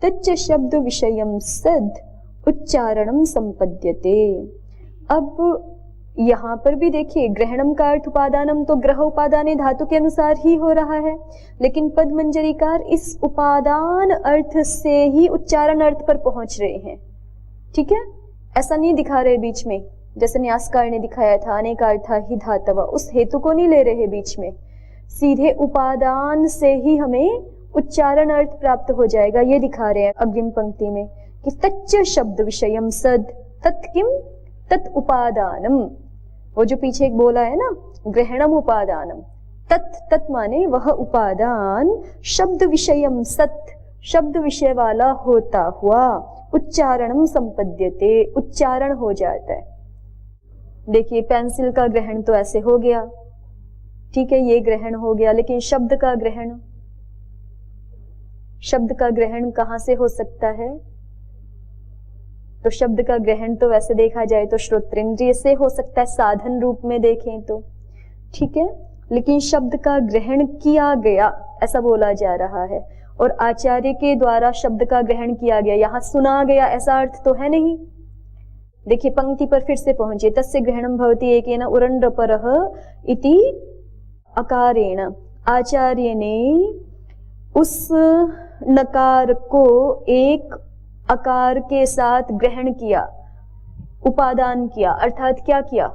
तच्च शब्द विषयम सद उच्चारणम संपद्यते। अब यहाँ पर भी देखिए ग्रहणम का अर्थ उपादानम तो ग्रह उपादाने धातु के अनुसार ही हो रहा है, लेकिन पद मंजरीकार इस उपादान अर्थ से ही उच्चारण अर्थ पर पहुंच रहे हैं। ठीक है, ऐसा नहीं दिखा रहे बीच में जैसे न्यासकार ने दिखाया था अनेकार्था ही धातव, उस हेतु को नहीं ले रहे बीच में, सीधे उपादान से ही हमें उच्चारण अर्थ प्राप्त हो जाएगा। ये दिखा रहे हैं अग्रिम पंक्ति में कि तच्च शब्द विषयम सद तत् किम तत् उपादानम। वो जो पीछे एक बोला है ना ग्रहणम उपादानम, तत् तत् माने वह उपादान शब्द विषयम सत शब्द विषय वाला होता हुआ उच्चारणम संपद्यते उच्चारण हो जाता है। देखिए पेंसिल का ग्रहण तो ऐसे हो गया, ठीक है, ये ग्रहण हो गया, लेकिन शब्द का ग्रहण, शब्द का ग्रहण कहां से हो सकता है? तो शब्द का ग्रहण तो वैसे देखा जाए तो श्रोत्रेंद्रिय से हो सकता है, साधन रूप में देखें तो, ठीक है, लेकिन शब्द का ग्रहण किया गया ऐसा बोला जा रहा है और आचार्य के द्वारा शब्द का ग्रहण किया गया, यहां सुना गया ऐसा अर्थ तो है नहीं। देखिए पंक्ति पर फिर से पहुंचे, तस्य ग्रहणम भवति एकेन उरण्रपरः इति अकारेण। आचार्य ने उस नकार को एक अकार के साथ ग्रहण किया, उपादान किया, अर्थात क्या किया?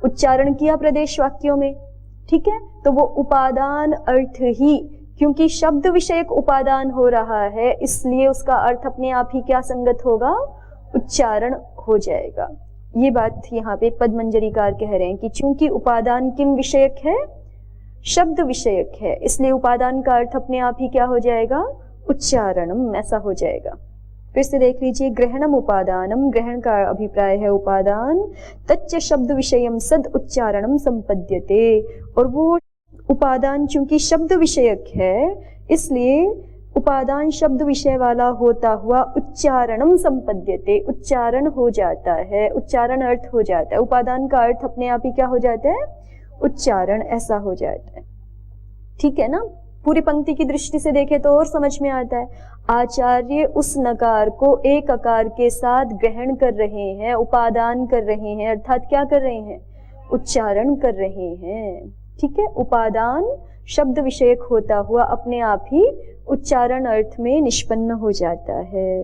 उच्चारण किया प्रदेश वाक्यों में, ठीक है। तो वो उपादान अर्थ ही, क्योंकि शब्द विषयक उपादान हो रहा है इसलिए उसका अर्थ अपने आप ही क्या संगत होगा? उच्चारण हो जाएगा। ये बात यहाँ पे पद मंजरीकार कह रहे हैं कि चूंकि उपादान किम विषयक है? शब्द विषयक है, इसलिए उपादान का अर्थ अपने आप ही क्या हो जाएगा? उच्चारणम, ऐसा हो जाएगा। फिर से देख लीजिए, ग्रहणम उपादानम, ग्रहण का अभिप्राय है उपादान, तच्च शब्द विषयम सद उच्चारणम संपद्यते, और वो उपादान चूंकि शब्द विषयक है इसलिए उपादान शब्द विषय वाला होता हुआ उच्चारणम संपद्यते, उच्चारण हो जाता है, उच्चारण अर्थ हो जाता है। उपादान का अर्थ अपने आप ही क्या हो जाता है? उच्चारण, ऐसा हो जाता है। ठीक है ना, पूरी पंक्ति की दृष्टि से देखें तो और समझ में आता है। आचार्य उस नकार को एक आकार के साथ ग्रहण कर रहे हैं, उपादान कर रहे हैं, अर्थात क्या कर रहे हैं? उच्चारण कर रहे हैं। ठीक है, उपादान शब्द विषयक होता हुआ अपने आप ही उच्चारण अर्थ में निष्पन्न हो जाता है।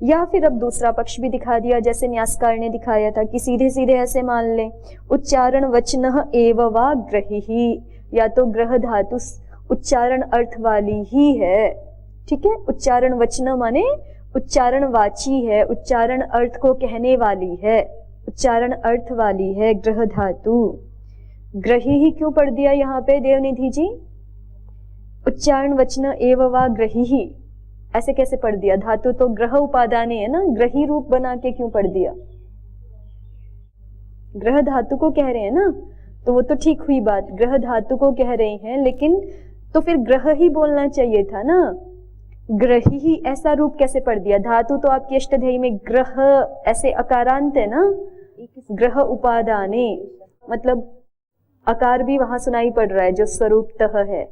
या फिर अब दूसरा पक्ष भी दिखा दिया, जैसे न्यासकार ने दिखाया था कि सीधे सीधे ऐसे मान लें, उच्चारण वचनः एव वा ग्रहिः, या तो ग्रह धातु उच्चारण अर्थ वाली ही है। ठीक है, उच्चारण वचन माने उच्चारण वाची है, उच्चारण अर्थ को कहने वाली है, उच्चारण अर्थ वाली है ग्रह धातु। ग्रही ही क्यों पढ़ दिया यहाँ पे देवनिधि जी? उच्चारण वचन एव वा ग्रही, ऐसे कैसे पढ़ दिया? धातु तो ग्रह उपादान है ना, ग्रही रूप बना के क्यों पढ़ दिया? ग्रह धातु को कह रहे हैं ना, तो वो तो ठीक हुई बात, ग्रह धातु को कह रहे हैं, लेकिन तो फिर ग्रह ही बोलना चाहिए था ना, ग्रही ही ऐसा रूप कैसे पढ़ दिया? धातु तो आपकी अष्टध्यायी में ग्रह ऐसे अकारांत है ना, ग्रह उपादाने, मतलब अकार भी वहां सुनाई पड़ रहा है जो स्वरूपतः है,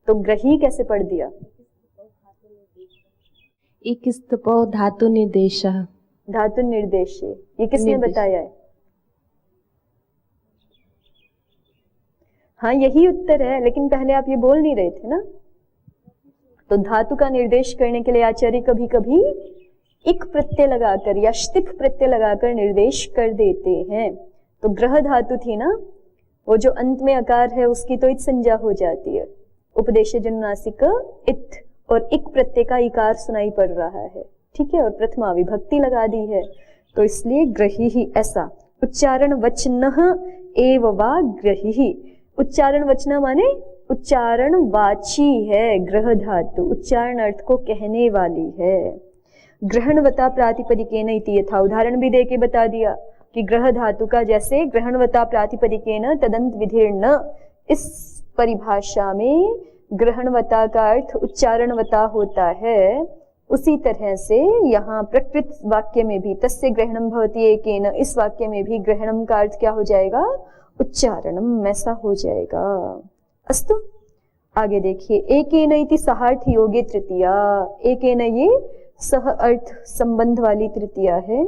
तो ग्रही कैसे पढ़ दिया? इक्स्तपो धातु निर्देश, धातु निर्देश, ये किसने बताया है? हाँ यही उत्तर है, लेकिन पहले आप ये बोल नहीं रहे थे ना। तो धातु का निर्देश करने के लिए आचार्य कभी कभी इक प्रत्यय लगाकर या स्तिप प्रत्यय लगाकर निर्देश कर देते हैं। तो ग्रह धातु थी ना, वो जो अंत में अकार है उसकी तो इत संज्ञा हो जाती है, उपदेश जनुनासिक इत, और इक प्रत्यय का इकार सुनाई पड़ रहा है। ठीक है, और प्रथमा विभक्ति लगा दी है, तो इसलिए ग्रही ही, ऐसा उच्चारण वचनः एव वा ग्रही, उच्चारण वचन माने उच्चारण वाची है ग्रह धातु, उच्चारण अर्थ को कहने वाली है। ग्रहणवता प्रातिपदिकेन इति यथा, उदाहरण भी देके बता दिया कि ग्रह धातु का जैसे ग्रहणवता प्रातिपदिकेन तदंत विधिर्न, इस परिभाषा में ग्रहणवता का अर्थ उच्चारणवता होता है, उसी तरह से यहाँ प्रकृत वाक्य में भी तस्य ग्रहणम भवति एकेन, इस वाक्य में भी ग्रहणम का अर्थ क्या हो जाएगा? उच्चारणम, ऐसा हो जाएगा। अस्तु, आगे देखिए, एकेन इति सहार्थ योगे तृतीया, एकेन ये सह अर्थ संबंध वाली तृतीया है।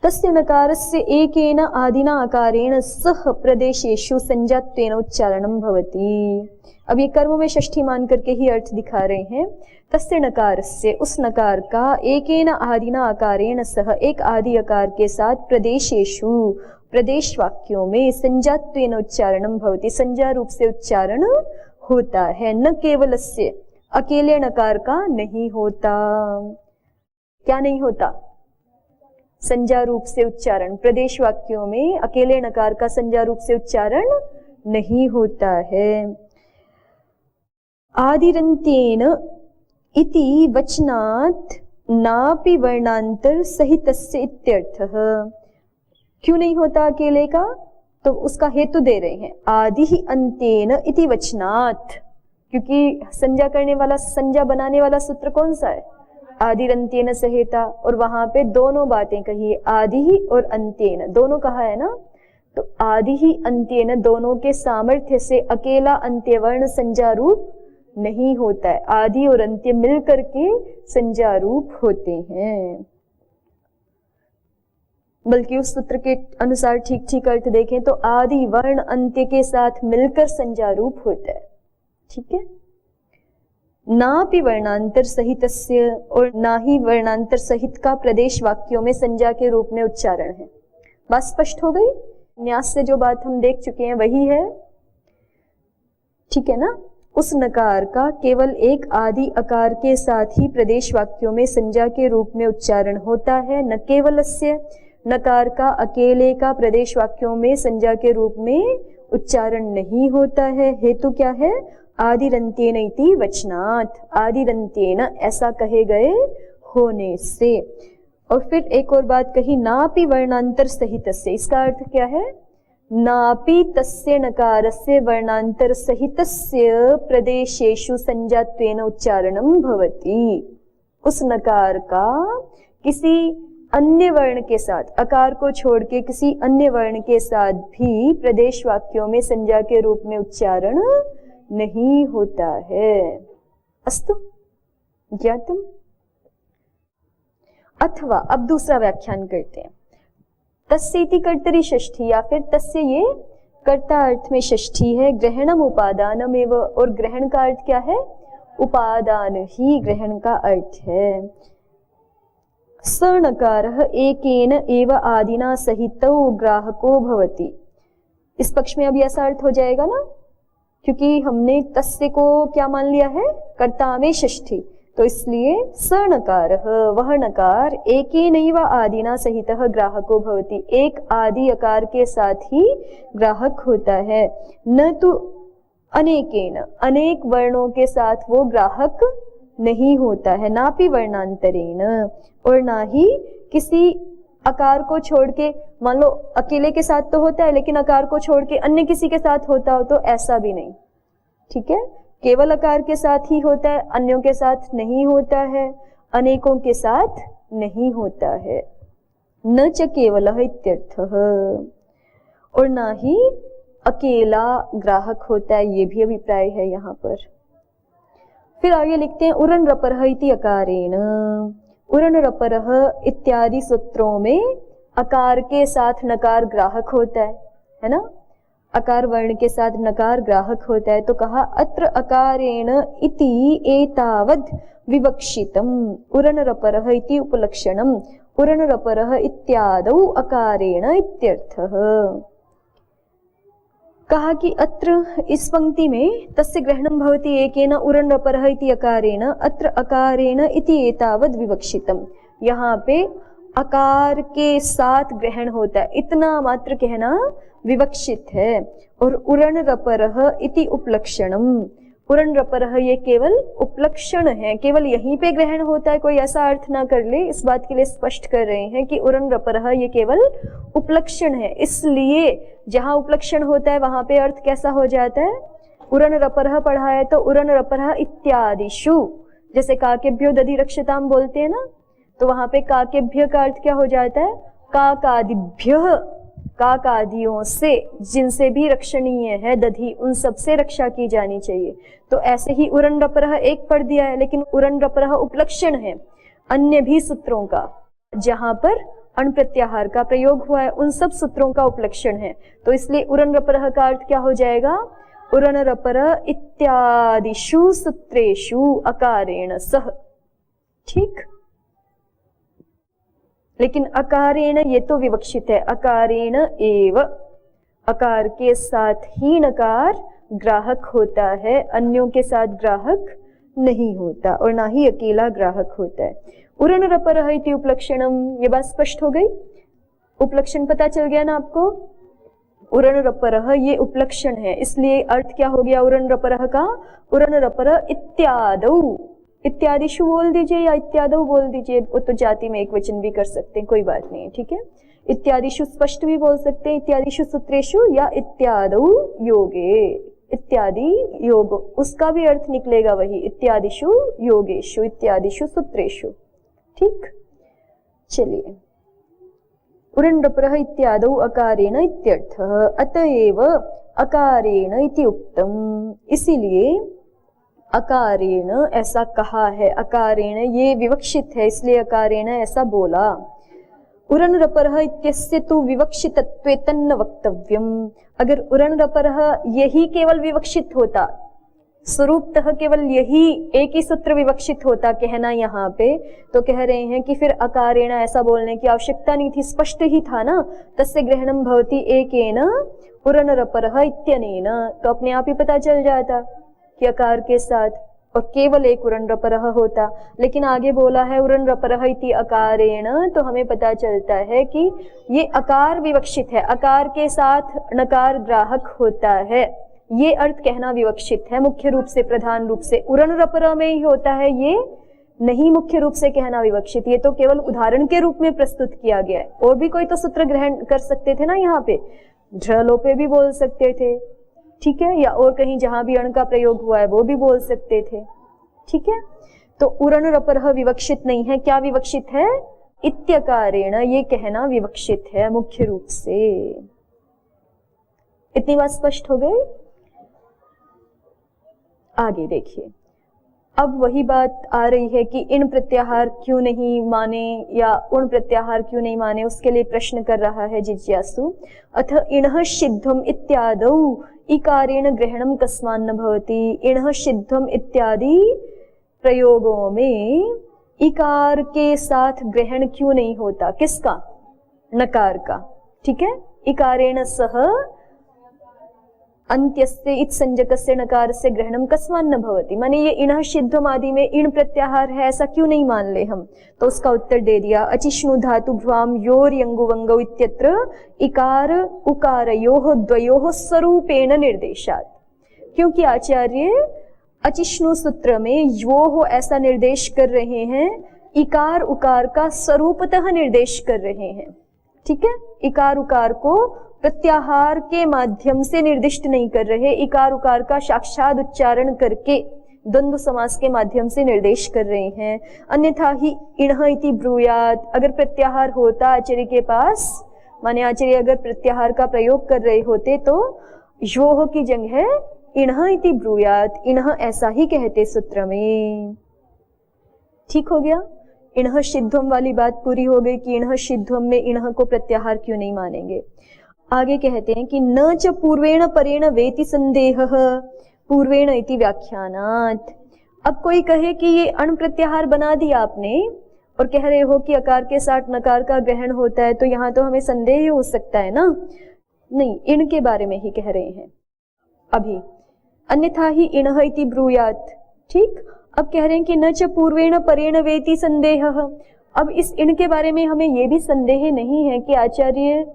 तस्य नकारस्य एकेन आदिना अकारेण सह प्रदेशेषु संजात्वेन उच्चारणं भवति। अब ये कर्म में षष्ठी मान करके ही अर्थ दिखा रहे हैं। तस्य नकारस्य, उस नकार का, एकेन आदिना अकारेण सह, एक आदि अकार के साथ, प्रदेशेषु, प्रदेश वाक्यों में, संजात्वेन उच्चारणं भवति, संज्ञा रूप से उच्चारण होता है। न केवलस्य, अकेले नकार का नहीं होता। क्या नहीं होता? संज्ञा रूप से उच्चारण। प्रदेश वाक्यों में अकेले नकार का संज्ञा रूप से उच्चारण नहीं होता है। आदिरन्त्येन इति वचनात् नापि वर्णांतर सहितस्य इत्यर्थः। क्यों नहीं होता अकेले का? तो उसका हेतु दे रहे हैं। आदि ही अन्त्येन इति वचनात्, क्योंकि संज्ञा करने वाला, संज्ञा बनाने वाला सूत्र कौन सा है? आदिरन्त्येन सहेता, और वहां पे दोनों बातें कही है, आदि ही और अन्त्येन, दोनों कहा है ना। तो आदि ही अन्त्येन, दोनों के सामर्थ्य से अकेला अंत्यवर्ण संज्ञा रूप नहीं होता है। आदि और अंत्य मिल करके संज्ञा रूप होते हैं। बल्कि उस सूत्र के अनुसार ठीक ठीक अर्थ देखें तो आदि वर्ण अंत्य के साथ मिलकर संज्ञा रूप होता है। ठीक है। नापि वर्णांतर सहितस्य, और ना ही वर्णांतर सहित का प्रदेश वाक्यों में संज्ञा के रूप में उच्चारण है। बात स्पष्ट हो गई? न्यास से जो बात हम देख चुके हैं वही है। ठीक है ना। उस नकार का केवल एक आदि अकार के साथ ही प्रदेश वाक्यों में संज्ञा के रूप में उच्चारण होता है। न केवलस्य, नकार का अकेले का प्रदेश वाक्यों में संज्ञा के रूप में उच्चारण नहीं होता है। हेतु क्या है? आदिरन्त्येन इति वचनात्, आदिरन्त्येन ऐसा कहे गए होने से। और फिर एक और बात कही, नापि वर्णांतर सहितस्य। इसका अर्थ क्या है? नापि तस्य नकारस्य वर्णांतर सहितस्य प्रदेशेषु संजात्वेन उच्चारणं भवति। उस नकार का किसी अन्य वर्ण के साथ, अकार को छोड़ के किसी अन्य वर्ण के साथ भी प्रदेश वाक्यों में संज्ञा के रूप में उच्चारण नहीं होता है। अस्तु ज्ञातम। अथवा अब दूसरा व्याख्यान करते हैं। तस्येति कर्तरि षष्ठी, या फिर तस्य ये कर्ता अर्थ में षष्ठी है। ग्रहणम उपादानमेव, और ग्रहण का अर्थ क्या है? उपादान ही ग्रहण का अर्थ है। सनकारः एकेन एव आदिना सहितौ ग्राहको भवति। इस पक्ष में अभी ऐसा अर्थ हो जाएगा ना, क्योंकि हमने तस्य को क्या मान लिया है? कर्ता में षष्ठी। तो इसलिए सनकारः, वह नकार, एकेनैव आदिना सहितः ग्राहको भवति, एक आदि अकार के साथ ही ग्राहक होता है। न तो अनेकेन, अनेक वर्णों के साथ वो ग्राहक नहीं होता है। नापि वर्णांतरेण, और ना ही किसी अकार को छोड़ के, मान लो अकेले के साथ तो होता है लेकिन अकार को छोड़ के अन्य किसी के साथ होता हो तो ऐसा भी नहीं। ठीक है। केवल अकार के साथ ही होता है, अन्यों के साथ नहीं होता है, अनेकों के साथ नहीं होता है। न च केवलः इत्यर्थः, और ना ही अकेला ग्राहक होता है, ये भी अभिप्राय है यहाँ पर। फिर आगे लिखते हैं उरन रपरः इति अकारेण। उरन रपरः इत्यादि सूत्रों में अकार के साथ नकार ग्राहक होता है ना। अकार वर्ण के साथ नकार ग्राहक होता है। तो कहा अत्र अकारेण इति एतावद् विवक्षितम् उरन रपरः इति उपलक्षणम् उरन रपरः इत्यादौ अकारेण इत्यर्थः। कहा कि अत्र, इस पंक्ति में, तस्य ग्रहणं भवति एकेन उरन रपरः इति अकारेण, अत्र अकारेण इति एतावद् विवक्षितम्। यहाँ पे अकार के साथ ग्रहण होता है, इतना मात्र कहना विवक्षित है। और उरन रपरः इति उपलक्षणम्, उरन रपरः ये केवल उपलक्षण है, केवल यहीं पे ग्रहण होता है, कोई ऐसा अर्थ ना कर ले। इस बात के लिए स्पष्ट कर रहे हैं कि उरन रपरः ये केवल उपलक्षण है। इसलिए जहां उपलक्षण होता है वहां पे अर्थ कैसा हो जाता है? उरन रपरः पढ़ा है तो उरन रपरः इत्यादिषु, जैसे काकेभ्यो दधिरक्षताम बोलते हैं ना, तो वहां पे काकेभ्य का अर्थ क्या हो जाता है? काकादिभ्यः काक आदियों से, जिनसे भी रक्षणीय है, दधि उन सब से रक्षा की जानी चाहिए। तो ऐसे ही उरन रपरः एक पढ़ दिया है, लेकिन उरन रपरः उपलक्षण है अन्य भी सूत्रों का, जहां पर अण प्रत्याहार का प्रयोग हुआ है उन सब सूत्रों का उपलक्षण है। तो इसलिए उरन रपरः का अर्थ क्या हो जाएगा? उरन रपरः इत्यादिषु सूत्रेषु अकारेण सह। ठीक, लेकिन अकारेण ये तो विवक्षित है, अकारेण एव, अकार के साथ ही नकार ग्राहक होता है, अन्यों के साथ ग्राहक नहीं होता, और ना ही अकेला ग्राहक होता है। उरन रपरः इति उपलक्षणम, ये बात स्पष्ट हो गई? उपलक्षण पता चल गया ना आपको? उरन रपरः ये उपलक्षण है, इसलिए अर्थ क्या हो गया उरन रपरः का? उरन रपरः इत्यादौ, इत्यादिषु बोल दीजिए या इत्यादौ बोल दीजिए, वो तो जाति में एक वचन भी कर सकते हैं, कोई बात नहीं है, ठीक है। इत्यादिषु स्पष्ट भी बोल सकते हैं, इत्यादिषु सूत्रेषु या इत्यादौ योगे, इत्यादि योग, उसका भी अर्थ निकलेगा वही, इत्यादिषु योगेषु, इत्यादिषु सूत्रेषु। ठीक, चलिए, उरन रपरः इत्यादौ अकारेण इत्यर्थः, अतएव अकारेण इति उक्तम्, इसीलिए अकारेण ऐसा कहा है, अकारेण ये विवक्षित है इसलिए अकारेण ऐसा बोला। उरन रपरः इत्यस्य तु विवक्षितत्वे तन्न वक्तव्यम, अगर उरन रपरः यही केवल विवक्षित होता, स्वरूपतः केवल यही एक ही सूत्र विवक्षित होता कहना यहाँ पे, तो कह रहे हैं कि फिर अकारेण ऐसा बोलने की आवश्यकता नहीं थी, स्पष्ट ही था ना, तस्य ग्रहणम भवति एकेन उरन रपरः इत्यनेन, तो अपने आप ही पता चल जाता कि अकार के साथ और केवल एक उरन रपरः होता। लेकिन आगे बोला है उरन रपरः इति अकारेण, तो हमें पता चलता है कि ये अकार विवक्षित है, अकार के साथ नकार ग्राहक होता है, ये अर्थ कहना विवक्षित है, मुख्य रूप से प्रधान रूप से उरन रपरः में ही होता है, ये नहीं मुख्य रूप से कहना विवक्षित, ये तो केवल उदाहरण के रूप में प्रस्तुत किया गया है। और भी कोई तो सूत्र ग्रहण कर सकते थे ना, यहाँ पे ढ्रलोपे भी बोल सकते थे, ठीक है, या और कहीं जहां भी अण का प्रयोग हुआ है वो भी बोल सकते थे, ठीक है। तो उरन रपरः विवक्षित नहीं है, क्या विवक्षित है? इत्यकारेण, ये कहना विवक्षित है मुख्य रूप से। इतनी बात स्पष्ट हो गई? आगे देखिए, अब वही बात आ रही है कि इन प्रत्याहार क्यों नहीं माने या उन प्रत्याहार क्यों नहीं माने, उसके लिए प्रश्न कर रहा है जिज्ञासु। अथ इणः सिद्धम इत्यादौ इकारेण ग्रहणम कस्मान्न भवति, इणः सिद्धम इत्यादि प्रयोगों में इकार के साथ ग्रहण क्यों नहीं होता? किसका? नकार का, ठीक है। इकारेण सह अंत्यस्य इत संजकस्य नकारस्य ग्रहणम कस्मान्न भवति, माने ये इणः सिद्धम आदि में इण प्रत्याहार है, ऐसा क्यों नहीं मान ले हम? तो उसका उत्तर दे दिया, अचिष्णु धातु भ्वाम योर यंगुवंगौ इत्यत्र इकार उकारयोः द्वयोः स्वरूपेण निर्देशात्, क्योंकि आचार्य अचिष्णु सूत्र में योः ऐसा निर्देश कर रहे हैं, इकार उकार का स्वरूपतः निर्देश कर रहे हैं, ठीक है। इकार उकार को प्रत्याहार के माध्यम से निर्दिष्ट नहीं कर रहे, इकार उकार का साक्षात उच्चारण करके द्वंद्व समास के माध्यम से निर्देश कर रहे हैं। अन्यथा ही इणः इति ब्रूयात्, अगर प्रत्याहार होता आचार्य के पास, माने आचार्य अगर प्रत्याहार का प्रयोग कर रहे होते तो योः की जगह इणः इति ब्रूयात्, इणः ऐसा ही कहते सूत्र में। ठीक हो गया, इणः सिद्धम वाली बात पूरी हो गई कि इणः सिद्धम में इणः को प्रत्याहार क्यों नहीं मानेंगे। आगे कहते हैं कि न च पूर्वेण परेण वेति संदेहः पूर्वेण इति व्याख्यानात्। अब कोई कहे कि ये अण प्रत्याहार बना दिया आपने और कह रहे हो कि अकार के साथ नकार का ग्रहण होता है, तो यहाँ तो हमें संदेह हो सकता है ना। नहीं, इण के बारे में ही कह रहे हैं अभी, अन्यथा ही इणः इति ब्रूयात्, ठीक। अब कह रहे हैं कि न च पूर्वेण परेण वेति संदेहः। अब इस इण के बारे में हमें ये भी संदेह नहीं है कि आचार्य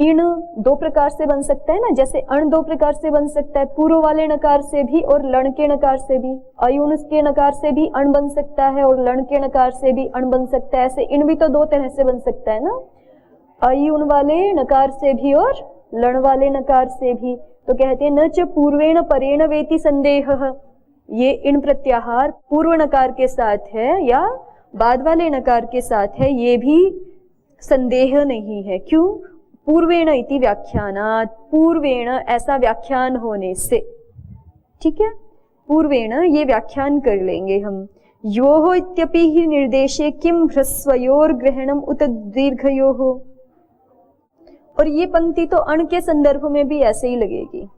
इण दो प्रकार से बन सकता है ना, जैसे अण दो प्रकार से बन सकता है, पूर्व वाले नकार से भी और लण के नकार से भी। अयुण के नकार से भी अण बन सकता है और लण के नकार से भी अण बन सकता है, ऐसे इण भी तो दो तरह से बन सकता है ना, अयुण वाले नकार से भी और लण वाले नकार से भी। तो कहते हैं न च पूर्वेण परेण वेति संदेहः, ये इण प्रत्याहार पूर्व नकार के साथ है या बाद वाले नकार के साथ है, ये भी संदेह नहीं है। क्यों? पूर्वेण इति व्याख्यानात्, पूर्वेण ऐसा व्याख्यान होने से, ठीक है, पूर्वेण ये व्याख्यान कर लेंगे हम। योः इत्यपि हि निर्देशे किम ह्रस्वयोर ग्रहणम उत दीर्घयोः, और ये पंक्ति तो अण के संदर्भ में भी ऐसे ही लगेगी।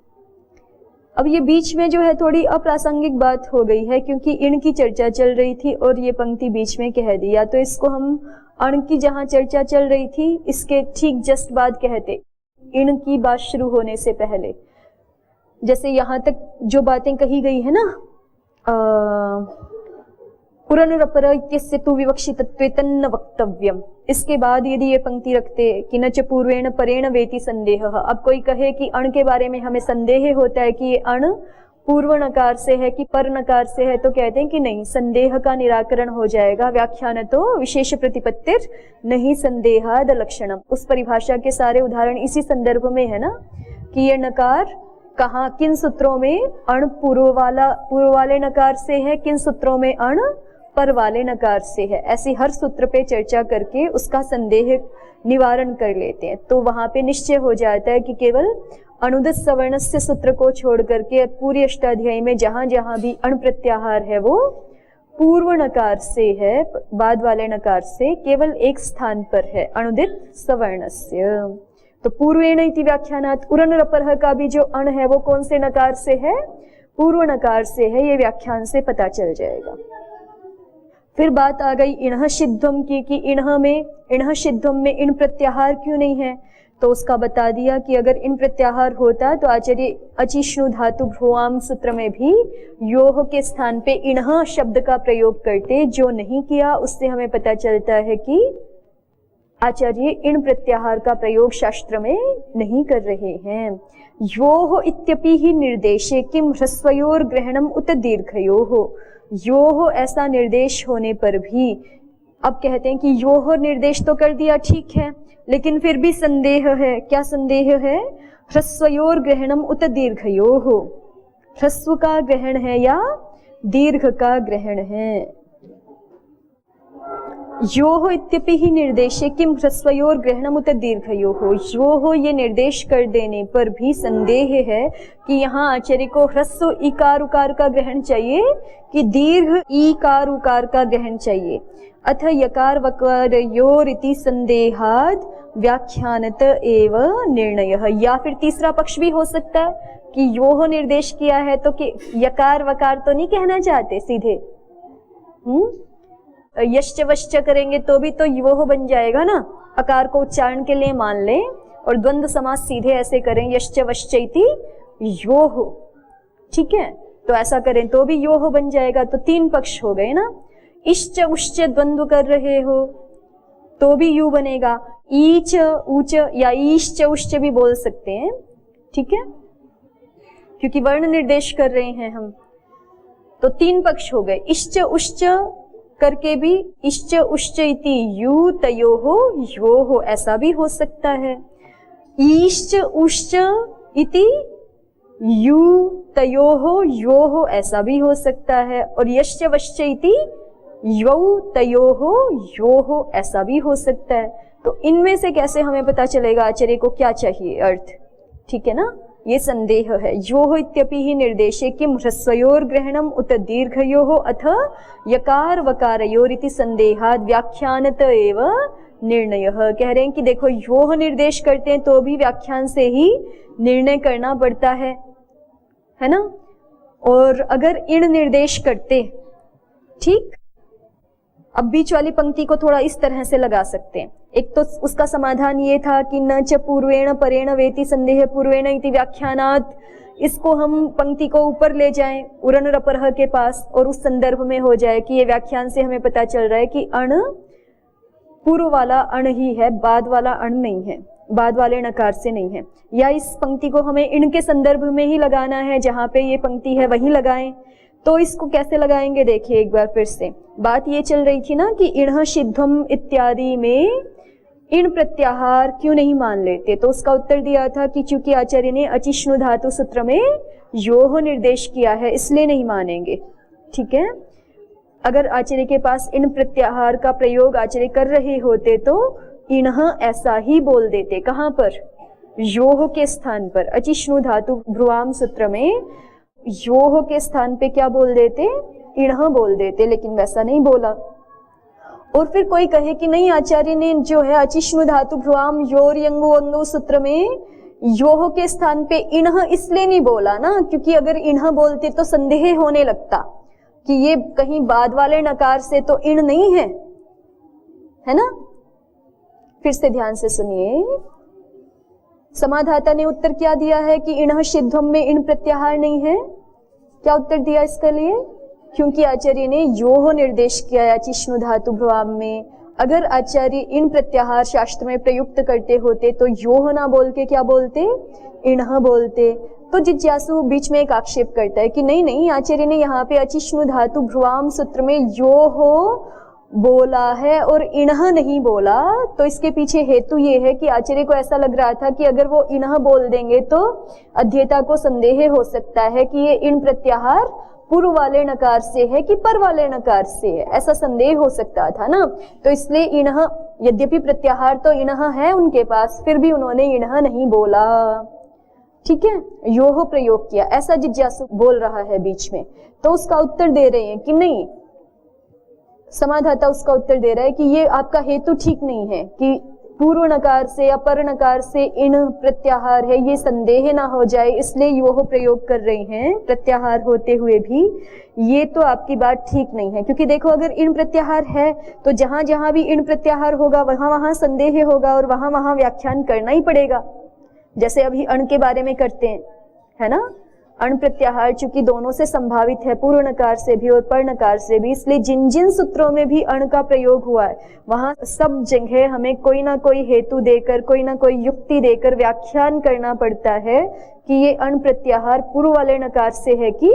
अब ये बीच में जो है थोड़ी अप्रासंगिक बात हो गई है, क्योंकि इण की चर्चा चल रही थी और ये पंक्ति बीच में कह दी, या तो इसको हम अण की जहां चर्चा चल रही थी इसके ठीक जस्ट बाद कहते, इण की बात शुरू होने से पहले। जैसे यहां तक जो बातें कही गई है ना, पुरनुरपर इत्यस्य तु विवक्षितत्वे तन्न वक्तव्यम, इसके बाद यदि ये पंक्ति रखते कि न च पूर्वेण परेण वेति संदेहः। अब कोई कहे कि अण के बारे में हमें संदेह होता है कि ये अण पूर्व नकार से है कि पर नकार से है, तो कहते हैं कि नहीं, संदेह का निराकरण हो जाएगा। व्याख्यान तो विशेष प्रतिपत्तिर नहीं संदेहाद लक्षणम, उस परिभाषा के सारे उदाहरण इसी संदर्भ में है ना, कि ये नकार कहाँ किन सूत्रों में अण पूर्व वाले नकार से है, किन सूत्रों में अण पर वाले नकार से है। ऐसी हर सूत्र पे चर्चा करके उसका संदेह निवारण कर लेते हैं, तो वहां पे निश्चय हो जाता है कि केवल अनुदित सवर्णस्य सूत्र को छोड़ करके पूरी अष्टाध्यायी में जहां जहां भी अण प्रत्याहार है वो पूर्व नकार से है, बाद वाले नकार से केवल एक स्थान पर है, अनुदित सवर्णस्य। तो पूर्वेण इति व्याख्यानात् उरनुरपरः का भी जो अण है वो कौन से नकार से है, पूर्व नकार से है, ये व्याख्यान से पता चल जाएगा। फिर बात आ गई इणः सिद्धम की, कि इणः सिद्धम में इन प्रत्याहार क्यों नहीं है, तो उसका बता दिया कि अगर इन प्रत्याहार होता तो आचार्य अचिष्णु धातु भ्रुवाम सूत्र में भी योह के स्थान पे इणः शब्द का प्रयोग करते, जो नहीं किया। उससे हमें पता चलता है कि आचार्य इन प्रत्याहार का प्रयोग शास्त्र में नहीं कर रहे हैं। योह इत्यपि ही निर्देशे किम ह्रस्वयोर ग्रहणम उत दीर्घयोः, योह ऐसा निर्देश होने पर भी, अब कहते हैं कि योह निर्देश तो कर दिया, ठीक है, लेकिन फिर भी संदेह है। क्या संदेह है? ह्रस्वयोर ग्रहणम उत दीर्घयोः, ह्रस्व का ग्रहण है या दीर्घ का ग्रहण है। योह इत्यपि ही निर्देशे किम ह्रस्वयोर ग्रहणम उत दीर्घयोः, योह ये निर्देश कर देने पर भी संदेह है कि यहाँ आचार्य को ह्रस्व इकार उकार का ग्रहण चाहिए कि दीर्घ ईकार उकार का ग्रहण चाहिए। अथ यकार वकारयोर इति संदेहाद व्याख्यानत एव निर्णयः, या फिर तीसरा पक्ष भी हो सकता है कि योह निर्देश किया है तो कि यकार वकार तो नहीं कहना चाहते सीधे, यश्च वश्च करेंगे तो भी तो योह बन जाएगा ना, अकार को उच्चारण के लिए मान लें और द्वंद्व समास सीधे ऐसे करें यश्च वश्च इति योह, ठीक है, तो ऐसा करें तो भी योह बन जाएगा। तो तीन पक्ष हो गए ना, इश्च उश्च द्वंद्व कर रहे हो तो भी यू बनेगा, ईच ऊच या ईश्च उश्च भी बोल सकते हैं, ठीक है, क्योंकि वर्ण निर्देश कर रहे हैं हम। तो तीन पक्ष हो गए, इश्च उश्च करके भी इश्च उश्च इति यू तयोहो योहो ऐसा भी हो सकता है, ईश्च उश्च इति यू तयोहो योहो ऐसा भी हो सकता है, और यश्च वश्च इति यौ तयोहो योहो ऐसा भी हो सकता है। तो इनमें से कैसे हमें पता चलेगा आचार्य को क्या चाहिए अर्थ, ठीक है ना, ये संदेह है। योह इत्यपि ही निर्देशे किम ह्रस्वयोर ग्रहणम उत दीर्घयोः अथ यकार वकारयोर इति संदेहाद व्याख्यानत एव निर्णयः। कह रहे हैं कि देखो योह निर्देश करते हैं तो भी व्याख्यान से ही निर्णय करना पड़ता है ना, और अगर इण निर्देश करते, ठीक, अब बीच वाली पंक्ति को थोड़ा इस तरह से लगा सकते हैं। एक तो उसका समाधान ये था कि न च पूर्वेण परेण वेति संदेह पूर्वेण इति व्याख्यानात्, इसको हम पंक्ति को ऊपर ले जाएं उरनुरपरः के पास और उस संदर्भ में हो जाए कि ये व्याख्यान से हमें पता चल रहा है कि अण पूर्व वाला अण ही है, बाद वाला अण नहीं है, बाद वाले नकार से नहीं है। या इस पंक्ति को हमें इण के संदर्भ में ही लगाना है, जहां पे ये पंक्ति है वहीं लगाएं। तो इसको कैसे लगाएंगे देखिए एक बार फिर से। बात ये चल रही थी ना कि इणः सिद्धम इत्यादि में इण प्रत्याहार क्यों नहीं मान लेते, तो उसका उत्तर दिया था कि चूंकि आचार्य ने अचिष्णु धातु सूत्र में योह निर्देश किया है इसलिए नहीं मानेंगे, ठीक है। अगर आचार्य के पास इन प्रत्याहार का प्रयोग आचार्य कर रहे होते तो इणः ऐसा ही बोल देते। कहाँ पर? योह के स्थान पर। अचिष्णु धातु भ्रुवाम सूत्र में योह के स्थान पे क्या बोल देते? इणः बोल देते, लेकिन वैसा नहीं बोला। और फिर कोई कहे कि नहीं, आचार्य ने जो है अचिष्णु धातु भ्रुवाम योर यंगु अंगु सूत्र में योह के स्थान पे इणः इसलिए नहीं बोला ना, क्योंकि अगर इणः बोलते तो संदेह होने लगता कि ये कहीं बाद वाले नकार से तो इण नहीं है ना। फिर से ध्यान से सुनिए, समाधाता ने उत्तर क्या दिया है कि इणः शिध्वम में इण प्रत्याहार नहीं है। क्या उत्तर दिया इसके लिए? क्योंकि आचार्य ने योह निर्देश किया है अचिष्णु धातु भ्रुवाम में। अगर आचार्य इन प्रत्याहार शास्त्र में प्रयुक्त करते होते तो योह ना बोल के क्या बोलते? इणः बोलते। तो जिज्ञासु बीच में एक आक्षेप करता है कि नहीं, आचार्य ने यहाँ पे अचिष्णु धातु भ्रुवाम सूत्र में योह बोला है और इणः नहीं बोला। तो इसके पीछे हेतु ये है कि आचार्य को ऐसा लग रहा था कि अगर वो इणः बोल देंगे तो अध्येता को संदेह हो सकता है कि ये इण प्रत्याहार पूर्व वाले नकार से है कि पर वाले नकार से है, ऐसा संदेह हो सकता था ना। तो इसलिए इणः, यद्यपि प्रत्याहार तो इणः है उनके पास, फिर भी उन्होंने इणः नहीं बोला। ठीक है, योह प्रयोग किया, ऐसा जिज्ञासु बोल रहा है बीच में। तो उसका उत्तर दे रहे हैं कि नहीं, समाधाता उसका उत्तर दे रहा है कि ये आपका हेतु ठीक नहीं है कि पूर्व नकार से या पर नकार से इण प्रत्याहार है, ये संदेह ना हो जाए, इसलिए योह प्रयोग कर रहे हैं प्रत्याहार होते हुए भी। ये तो आपकी बात ठीक नहीं है, क्योंकि देखो अगर इण प्रत्याहार है तो जहां जहां भी इण प्रत्याहार होगा वहां वहां संदेह होगा और वहां वहां व्याख्यान करना ही पड़ेगा। जैसे अभी अण के बारे में करते हैं, है ना। अण प्रत्याहार चूंकि दोनों से संभावित है, पूर्व नकार से भी और पर नकार से भी, इसलिए जिन जिन सूत्रों में भी अण का प्रयोग हुआ है वहां सब जगह हमें कोई ना कोई हेतु देकर, कोई ना कोई युक्ति देकर व्याख्यान करना पड़ता है कि ये अण प्रत्याहार पूर्व वाले नकार से है कि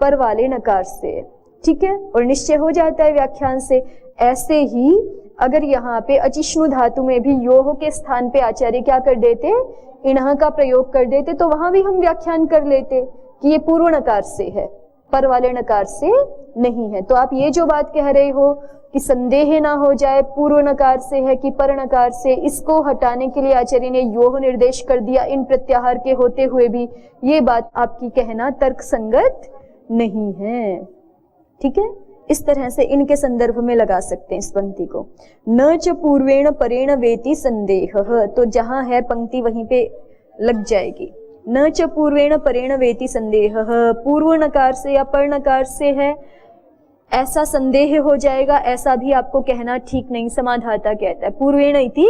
पर वाले नकार से है। ठीक है, और निश्चय हो जाता है व्याख्यान से। ऐसे ही अगर यहाँ पे अचिष्णु धातु में भी योह के स्थान पे आचार्य क्या कर देते? इणः का प्रयोग कर देते, तो वहां भी हम व्याख्यान कर लेते कि ये पूर्व नकार से है, पर वाले नकार से नहीं है। तो आप ये जो बात कह रहे हो कि संदेह ना हो जाए पूर्व नकार से है कि पर नकार से, इसको हटाने के लिए आचार्य ने योह निर्देश कर दिया इन प्रत्याहार के होते हुए भी। ये बात आपकी कहना तर्क संगत नहीं है। ठीक है, इस तरह से इनके संदर्भ में लगा सकते हैं इस पंक्ति को। न च पूर्वेण परेण वेति संदेह, तो जहां है पंक्ति वहीं पे लग जाएगी। न च पूर्वेण परेण वेति संदेह, पूर्व नकार से या पर नकार से है ऐसा संदेह हो जाएगा, ऐसा भी आपको कहना ठीक नहीं। समाधाता कहता है पूर्वेण इति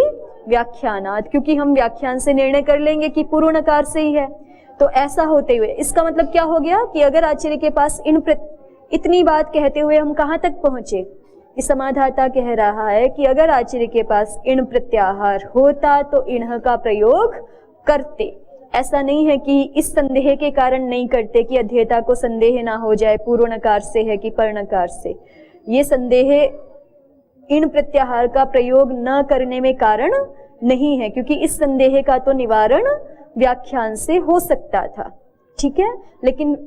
व्याख्यानात्, क्योंकि हम व्याख्यान से निर्णय कर लेंगे कि पूर्व नकार से ही है। तो ऐसा होते हुए इसका मतलब क्या हो गया कि अगर आचार्य के पास इतनी बात कहते हुए हम कहाँ तक पहुंचे? इस समाधाता कह रहा है कि अगर आचार्य के पास इण प्रत्याहार होता तो इणः का प्रयोग करते। ऐसा नहीं है कि इस संदेह के कारण नहीं करते कि अध्येता को संदेह ना हो जाए पूर्व नकार से है कि पर नकार से। ये संदेह इण प्रत्याहार का प्रयोग न करने में कारण नहीं है, क्योंकि इस संदेह का तो निवारण व्याख्यान से हो सकता था। ठीक है, लेकिन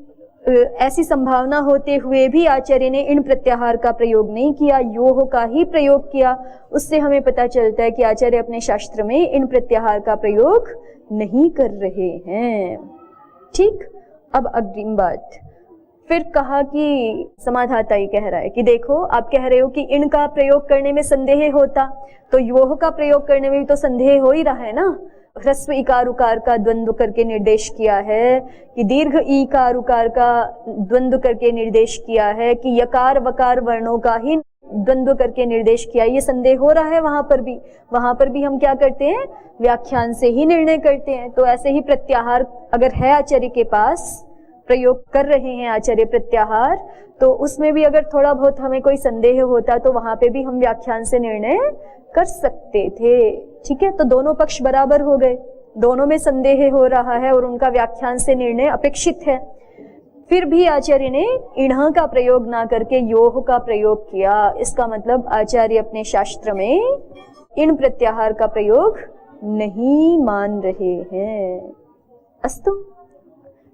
ऐसी संभावना होते हुए भी आचार्य ने इन प्रत्याहार का प्रयोग नहीं किया, योह का ही प्रयोग किया। उससे हमें पता चलता है कि आचार्य अपने शास्त्र में इन प्रत्याहार का प्रयोग नहीं कर रहे हैं। ठीक, अब अग्रिम बात फिर कहा कि समाधाता ही कह रहा है कि देखो आप कह रहे हो कि इन का प्रयोग करने में संदेह होता, तो योह का प्रयोग करने में भी तो संदेह हो ही रहा है ना। ह्रस्व इकार उकार का द्वंद्व करके निर्देश किया है, कि दीर्घ ईकार उकार का द्वंद्व करके निर्देश किया है, कि यकार वकार वर्णों का ही द्वंद्व करके निर्देश किया। ये संदेह हो रहा है वहां पर भी हम क्या करते हैं? व्याख्यान से ही निर्णय करते हैं। तो ऐसे ही प्रत्याहार अगर है आचार्य के पास, प्रयोग कर रहे हैं आचार्य प्रत्याहार, तो उसमें भी अगर थोड़ा बहुत हमें कोई संदेह होता तो वहां पे भी हम व्याख्यान से निर्णय कर सकते थे। ठीक है, तो दोनों पक्ष बराबर हो गए, दोनों में संदेह हो रहा है और उनका व्याख्यान से निर्णय अपेक्षित है। फिर भी आचार्य ने इणः का प्रयोग ना करके योह का प्रयोग किया। इसका मतलब आचार्य अपने शास्त्र में इन प्रत्याहार का प्रयोग नहीं मान रहे हैं। अस्तु,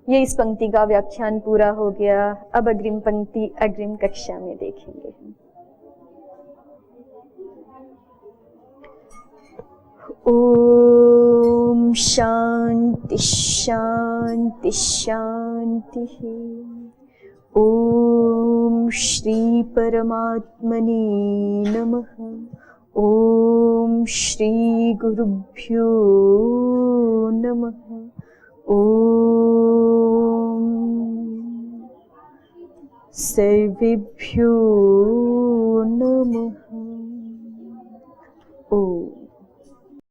ये इस पंक्ति का व्याख्यान पूरा हो गया। अब अग्रिम पंक्ति अग्रिम कक्षा में देखेंगे। ओम शांति शांति शांति। ओम श्री परमात्मने नमः। ओम श्री गुरुभ्यो नमः। ओम सर्वेभ्यो नमः। ओम।